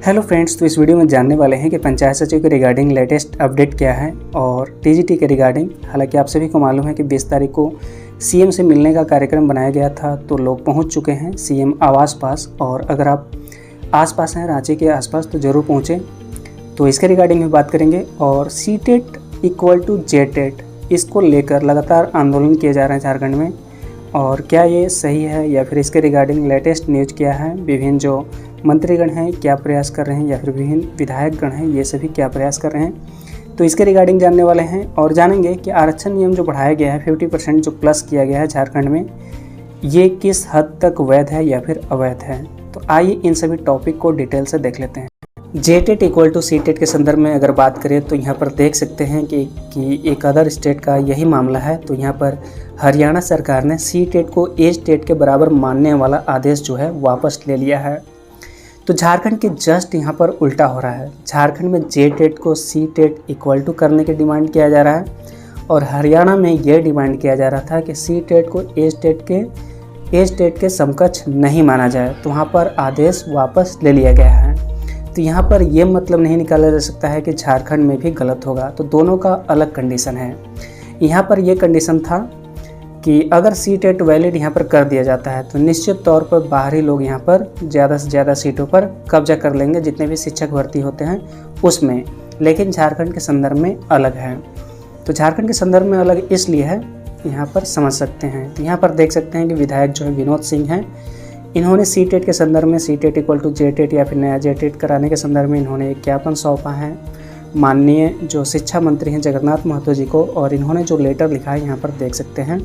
Hello friends, तो इस video में जानने वाले हैं कि पंचायत सचिव के रिगार्डिंग लेटेस्ट अपडेट क्या है और टीजीटी के रिगार्डिंग। हालांकि आप सभी को मालूम है कि 20 तारीख को सीएम से मिलने का कार्यक्रम बनाया गया था, तो लोग पहुंच चुके हैं सीएम आवास पास। और अगर आप आसपास हैं, रांची के आसपास, तो ज़रूर पहुँचें। तो इसके रिगार्डिंग में बात करेंगे। और सीटेट इक्वल टू जेटेट, इसको लेकर लगातार आंदोलन किए जा रहे हैं झारखंड में। और क्या ये सही है या फिर इसके रिगार्डिंग लेटेस्ट न्यूज़ क्या है, विभिन्न जो मंत्रीगण हैं क्या प्रयास कर रहे हैं या फिर विभिन्न विधायकगण हैं ये सभी क्या प्रयास कर रहे हैं, तो इसके रिगार्डिंग जानने वाले हैं। और जानेंगे कि आरक्षण नियम जो बढ़ाया गया है 50% जो प्लस किया गया है झारखंड में, ये किस हद तक वैध है या फिर अवैध है। तो आइए इन सभी टॉपिक को डिटेल से देख लेते हैं। जेटेट इक्वल टू सीटेट के संदर्भ में अगर बात करें तो यहाँ पर देख सकते हैं कि एक अदर स्टेट का यही मामला है। तो यहाँ पर हरियाणा सरकार ने सीटेट को एज टेट के बराबर मानने वाला आदेश जो है वापस ले लिया है। तो झारखंड के जस्ट यहाँ पर उल्टा हो रहा है। झारखंड में जेटेट को सीटेट इक्वल टू करने की डिमांड किया जा रहा है और हरियाणा में यह डिमांड किया जा रहा था कि सीटेट को एज टेट के समकक्ष नहीं माना जाए। तो वहाँ पर आदेश वापस ले लिया गया है। तो यहाँ पर यह मतलब नहीं निकाला जा सकता है कि झारखंड में भी गलत होगा। तो दोनों का अलग कंडीशन है। यहाँ पर यह कंडीशन था कि अगर सीटेट वैलिड यहाँ पर कर दिया जाता है तो निश्चित तौर पर बाहरी लोग यहाँ पर ज़्यादा से ज़्यादा सीटों पर कब्जा कर लेंगे, जितने भी शिक्षक भर्ती होते हैं उसमें। लेकिन झारखंड के संदर्भ में अलग है। तो झारखंड के संदर्भ में अलग इसलिए है, यहाँ पर समझ सकते हैं। तो यहाँ पर देख सकते हैं कि विधायक जो है विनोद सिंह हैं, इन्होंने सीटेट के संदर्भ में सीटेट इक्वल टू जेटेट या फिर नया जेटेट कराने के संदर्भ में इन्होंने एक ज्ञापन सौंपा है माननीय जो शिक्षा मंत्री हैं जगन्नाथ महतो जी को। और इन्होंने जो लेटर लिखा है यहाँ पर देख सकते हैं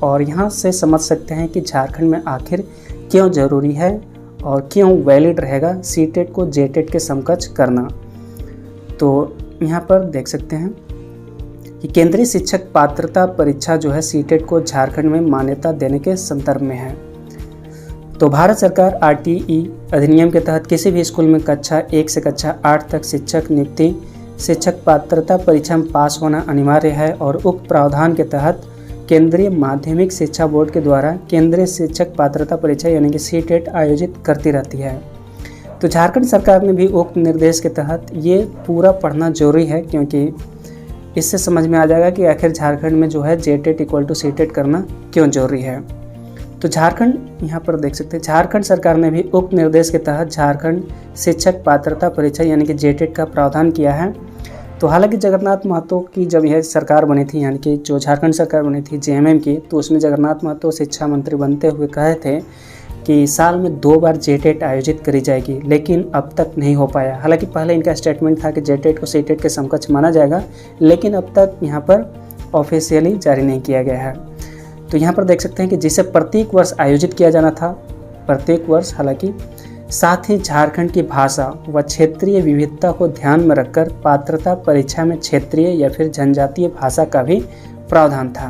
और यहाँ से समझ सकते हैं कि झारखंड में आखिर क्यों ज़रूरी है और क्यों वैलिड रहेगा सीटेट को जेटेट के समकक्ष करना। तो यहाँ पर देख सकते हैं कि केंद्रीय शिक्षक पात्रता परीक्षा जो है सीटेट को झारखंड में मान्यता देने के संदर्भ में है। तो भारत सरकार आरटीई अधिनियम के तहत किसी भी स्कूल में कक्षा 1 से कक्षा 8 तक शिक्षक नियुक्ति शिक्षक पात्रता परीक्षा में पास होना अनिवार्य है और उक्त प्रावधान के तहत केंद्रीय माध्यमिक शिक्षा बोर्ड के द्वारा केंद्रीय शिक्षक पात्रता परीक्षा यानी कि सीटेट आयोजित करती रहती है। तो झारखंड सरकार ने भी उक्त निर्देश के तहत ये पूरा पढ़ना जरूरी है, क्योंकि इससे समझ में आ जाएगा कि आखिर झारखंड में जो है जेटेट इक्वल टू सीटेट करना क्यों जरूरी है। तो झारखंड यहाँ पर देख सकते हैं झारखंड सरकार ने भी उक्त निर्देश के तहत झारखंड शिक्षक पात्रता परीक्षा यानी कि जेटेट का प्रावधान किया है। तो हालांकि जगन्नाथ महतो की जब यह सरकार बनी थी, यानी कि जो झारखंड सरकार बनी थी जेएमएम की, तो उसमें जगन्नाथ महतो शिक्षा मंत्री बनते हुए कहे थे कि साल में 2 बार जेटेट आयोजित करी जाएगी, लेकिन अब तक नहीं हो पाया। हालांकि पहले इनका स्टेटमेंट था कि जेटेट को सीटेट के समकक्ष माना जाएगा, लेकिन अब तक यहाँ पर ऑफिशियली जारी नहीं किया गया है। तो यहाँ पर देख सकते हैं कि जिसे प्रत्येक वर्ष आयोजित किया जाना था, प्रत्येक वर्ष, हालांकि साथ ही झारखंड की भाषा व क्षेत्रीय विविधता को ध्यान में रखकर पात्रता परीक्षा में क्षेत्रीय या फिर जनजातीय भाषा का भी प्रावधान था।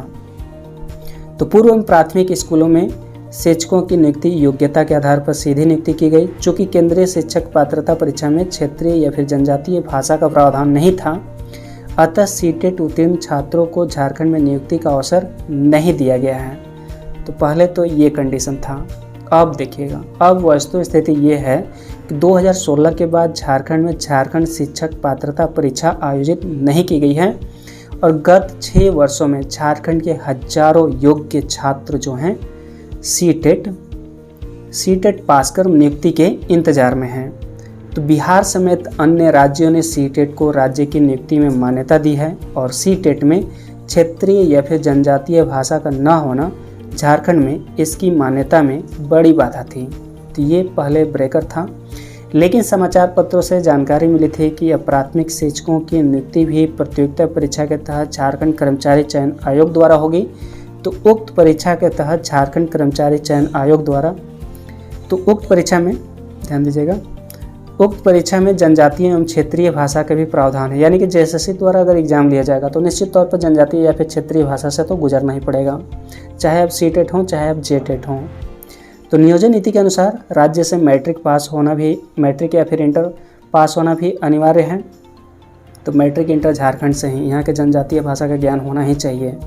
तो पूर्व एवं प्राथमिक स्कूलों में शिक्षकों की नियुक्ति योग्यता के आधार पर सीधी नियुक्ति की गई। चूँकि केंद्रीय शिक्षक पात्रता परीक्षा में क्षेत्रीय या फिर जनजातीय भाषा का प्रावधान नहीं था, अतः सीटेट उत्तीर्ण छात्रों को झारखंड में नियुक्ति का अवसर नहीं दिया गया है। तो पहले तो ये कंडीशन था। अब देखिएगा, अब वस्तु स्थिति ये है कि 2016 के बाद झारखंड में झारखंड शिक्षक पात्रता परीक्षा आयोजित नहीं की गई है और गत 6 वर्षों में झारखंड के हजारों योग्य छात्र जो हैं सीटेट पास कर नियुक्ति के इंतजार में हैं। तो बिहार समेत अन्य राज्यों ने सीटेट को राज्य की नियुक्ति में मान्यता दी है और सीटेट में क्षेत्रीय या फिर जनजातीय भाषा का न होना झारखंड में इसकी मान्यता में बड़ी बाधा थी। तो ये पहले ब्रेकर था। लेकिन समाचार पत्रों से जानकारी मिली थी कि अब प्राथमिक शिक्षकों की नियुक्ति भी प्रतियोगिता परीक्षा के तहत झारखंड कर्मचारी चयन आयोग द्वारा होगी। तो उक्त परीक्षा के तहत झारखंड कर्मचारी चयन आयोग द्वारा, तो उक्त परीक्षा में ध्यान दीजिएगा, उक्त परीक्षा में जनजातीय एवं क्षेत्रीय भाषा का भी प्रावधान है। यानी कि जेएसएससी द्वारा अगर एग्जाम लिया जाएगा तो निश्चित तौर पर जनजातीय या फिर क्षेत्रीय भाषा से तो गुजरना ही पड़ेगा, चाहे आप सीटेट हों चाहे आप जेटेट हों। तो नियोजन नीति के अनुसार राज्य से मैट्रिक या फिर इंटर पास होना भी अनिवार्य है। तो मैट्रिक इंटर झारखंड से ही, यहाँ के जनजातीय भाषा का ज्ञान होना ही चाहिए।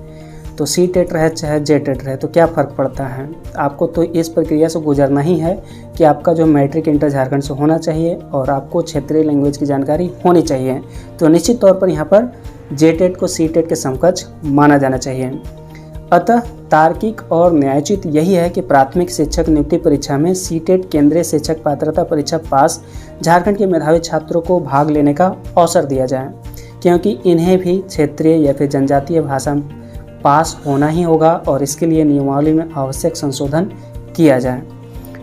तो सी टेट रहे चाहे जे टेट रहे तो क्या फ़र्क पड़ता है। आपको तो इस प्रक्रिया से गुजरना ही है कि आपका जो मैट्रिक इंटर झारखंड से होना चाहिए और आपको क्षेत्रीय लैंग्वेज की जानकारी होनी चाहिए। तो निश्चित तौर पर यहाँ पर जे टेट को सी टेट के समकक्ष माना जाना चाहिए। अतः तार्किक और न्यायोचित यही है कि प्राथमिक शिक्षक नियुक्ति परीक्षा में सी टेट केंद्रीय शिक्षक पात्रता परीक्षा पास झारखंड के मेधावी छात्रों को भाग लेने का अवसर दिया जाए, क्योंकि इन्हें भी क्षेत्रीय या फिर जनजातीय भाषा पास होना ही होगा और इसके लिए नियमावली में आवश्यक संशोधन किया जाए।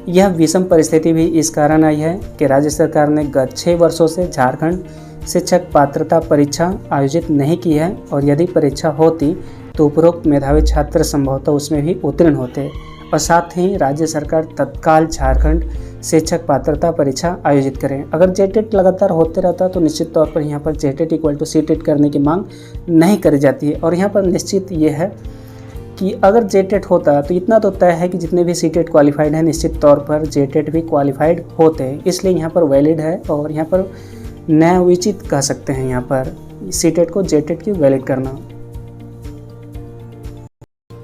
यह विषम परिस्थिति भी इस कारण आई है कि राज्य सरकार ने गत 6 वर्षों से झारखंड शिक्षक पात्रता परीक्षा आयोजित नहीं की है और यदि परीक्षा होती तो उपरोक्त मेधावी छात्र संभवतः उसमें भी उत्तीर्ण होते और साथ ही राज्य सरकार तत्काल झारखंड शिक्षक पात्रता परीक्षा आयोजित करें। अगर जेटेट लगातार होते रहता तो निश्चित तौर पर यहाँ पर जेटेट इक्वल टू सीटेट करने की मांग नहीं करी जाती है। और यहाँ पर निश्चित ये है कि अगर जेटेट होता तो इतना तो तय है कि जितने भी सीटेट क्वालिफाइड हैं निश्चित तौर पर जेटेट भी क्वालिफाइड होते हैं, इसलिए यहाँ पर वैलिड है और यहाँ पर न्यायोचित कह सकते हैं यहाँ पर सीटेट को जेटेट की वैलिड करना।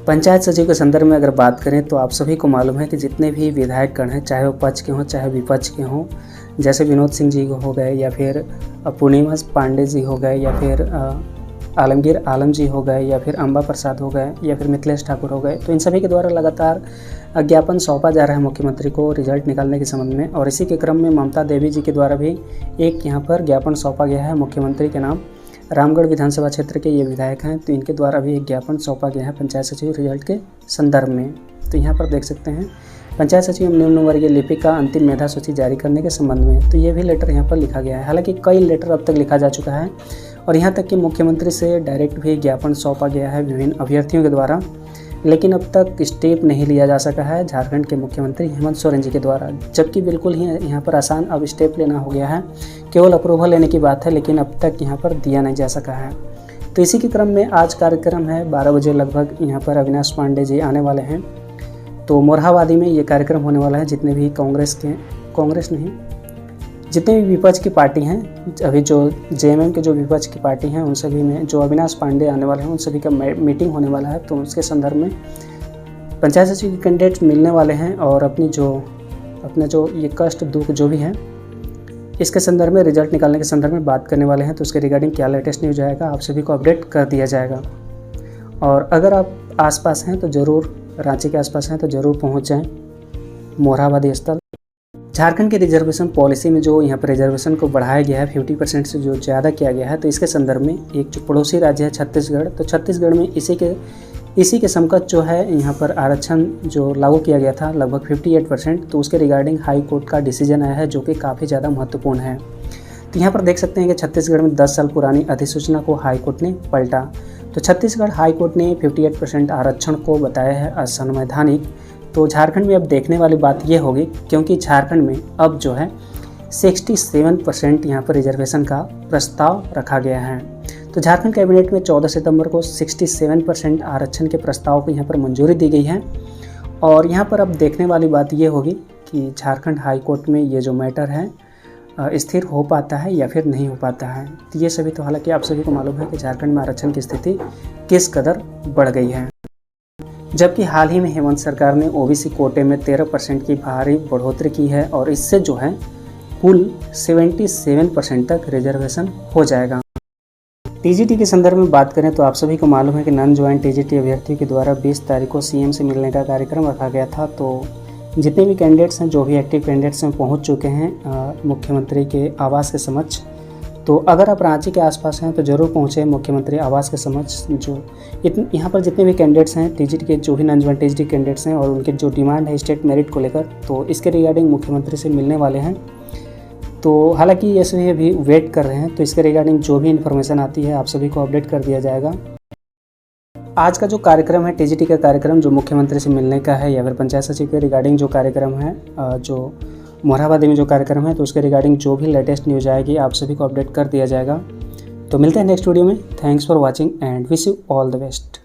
पंचायत सचिव के संदर्भ में अगर बात करें तो आप सभी को मालूम है कि जितने भी विधायकगण हैं, चाहे वो पक्ष के हों चाहे विपक्ष के हों, जैसे विनोद सिंह जी हो गए या फिर पूर्णिमा पांडे जी हो गए या फिर आलमगीर आलम जी हो गए या फिर अंबा प्रसाद हो गए या फिर मिथिलेश ठाकुर हो गए, तो इन सभी के द्वारा लगातार ज्ञापन सौंपा जा रहा है मुख्यमंत्री को रिजल्ट निकालने के संबंध में। और इसी के क्रम में ममता देवी जी के द्वारा भी एक यहाँ पर ज्ञापन सौंपा गया है मुख्यमंत्री के नाम। रामगढ़ विधानसभा क्षेत्र के ये विधायक हैं, तो इनके द्वारा भी एक ज्ञापन सौंपा गया है पंचायत सचिव रिजल्ट के संदर्भ में। तो यहाँ पर देख सकते हैं पंचायत सचिव निम्न वर्गीय लिपिक का अंतिम मेधा सूची जारी करने के संबंध में, तो ये भी लेटर यहाँ पर लिखा गया है। हालांकि कई लेटर अब तक लिखा जा चुका है और यहाँ तक कि मुख्यमंत्री से डायरेक्ट भी ज्ञापन सौंपा गया है विभिन्न अभ्यर्थियों के द्वारा, लेकिन अब तक स्टेप नहीं लिया जा सका है झारखंड के मुख्यमंत्री हेमंत सोरेन जी के द्वारा, जबकि बिल्कुल ही यहाँ पर आसान अब स्टेप लेना हो गया है। केवल अप्रूवल लेने की बात है, लेकिन अब तक यहाँ पर दिया नहीं जा सका है। तो इसी के क्रम में आज कार्यक्रम है 12 बजे लगभग यहाँ पर अविनाश पांडे जी आने वाले हैं। तो मोरहाबादी में ये कार्यक्रम होने वाला है। जितने भी जितने भी विपक्ष की पार्टी हैं, अभी जो जेएमएम के जो विपक्ष की पार्टी हैं उन सभी में जो अविनाश पांडे आने वाले हैं उन सभी का मीटिंग होने वाला है। तो उसके संदर्भ में पंचायत सचिव के कैंडिडेट मिलने वाले हैं और अपना जो ये कष्ट दुख जो भी है इसके संदर्भ में रिजल्ट निकालने के संदर्भ में बात करने वाले हैं। तो उसके रिगार्डिंग क्या लेटेस्ट न्यूज आएगा आप सभी को अपडेट कर दिया जाएगा। और अगर आप आसपास हैं तो ज़रूर, रांची के आसपास हैं तो ज़रूर पहुँच जाएँ मोरहाबादी स्थल। झारखंड की रिजर्वेशन पॉलिसी में जो यहाँ पर रिजर्वेशन को बढ़ाया गया है 50% से जो ज़्यादा किया गया है, तो इसके संदर्भ में एक जो पड़ोसी राज्य है छत्तीसगढ़, तो छत्तीसगढ़ में इसी के समकक्ष जो है यहाँ पर आरक्षण जो लागू किया गया था लगभग 58%, तो उसके रिगार्डिंग हाई कोर्ट का डिसीजन आया है जो कि काफ़ी ज़्यादा महत्वपूर्ण है। तो यहाँ पर देख सकते हैं कि छत्तीसगढ़ में 10 साल पुरानी अधिसूचना को हाई कोर्ट ने पलटा। तो छत्तीसगढ़ हाई कोर्ट ने 58% आरक्षण को बताया है असंवैधानिक। तो झारखंड में अब देखने वाली बात यह होगी, क्योंकि झारखंड में अब जो है 67% यहाँ पर रिजर्वेशन का प्रस्ताव रखा गया है। तो झारखंड कैबिनेट में 14 सितंबर को 67% आरक्षण के प्रस्ताव को यहाँ पर मंजूरी दी गई है। और यहाँ पर अब देखने वाली बात ये होगी कि झारखंड हाई कोर्ट में ये जो मैटर है स्थिर हो पाता है या फिर नहीं हो पाता है। तो ये सभी तो हालांकि आप सभी को मालूम है कि झारखंड में आरक्षण की स्थिति किस कदर बढ़ गई है, जबकि हाल ही में हेमंत सरकार ने ओबीसी कोटे में 13% की भारी बढ़ोतरी की है और इससे जो है कुल 77% तक रिजर्वेशन हो जाएगा। टीजीटी के संदर्भ में बात करें तो आप सभी को मालूम है कि नॉन ज्वाइन टीजीटी अभ्यर्थियों के द्वारा 20 तारीख को सीएम से मिलने का कार्यक्रम रखा गया था। तो जितने भी कैंडिडेट्स हैं, जो भी एक्टिव कैंडिडेट्स हैं, पहुंच चुके हैं मुख्यमंत्री के आवास के समक्ष। तो अगर आप रांची के आसपास हैं तो ज़रूर पहुँचे मुख्यमंत्री आवास के समक्ष। जो यहाँ पर जितने भी कैंडिडेट्स हैं टीजीटी के, जो भी नॉन ज्वाइन टीजीटी कैंडिडेट्स हैं और उनके जो डिमांड है स्टेट मेरिट को लेकर, तो इसके रिगार्डिंग मुख्यमंत्री से मिलने वाले हैं। तो हालांकि ये सभी अभी वेट कर रहे हैं, तो इसके रिगार्डिंग जो भी इन्फॉर्मेशन आती है आप सभी को अपडेट कर दिया जाएगा। आज का जो कार्यक्रम है टीजीटी का कार्यक्रम जो मुख्यमंत्री से मिलने का है या फिर पंचायत सचिव के रिगार्डिंग जो कार्यक्रम है, जो मोरहाबादी में जो कार्यक्रम है, तो उसके रिगार्डिंग जो भी लेटेस्ट न्यूज़ आएगी आप सभी को अपडेट कर दिया जाएगा। तो मिलते हैं नेक्स्ट वीडियो में। Thanks for watching and wish you all the best.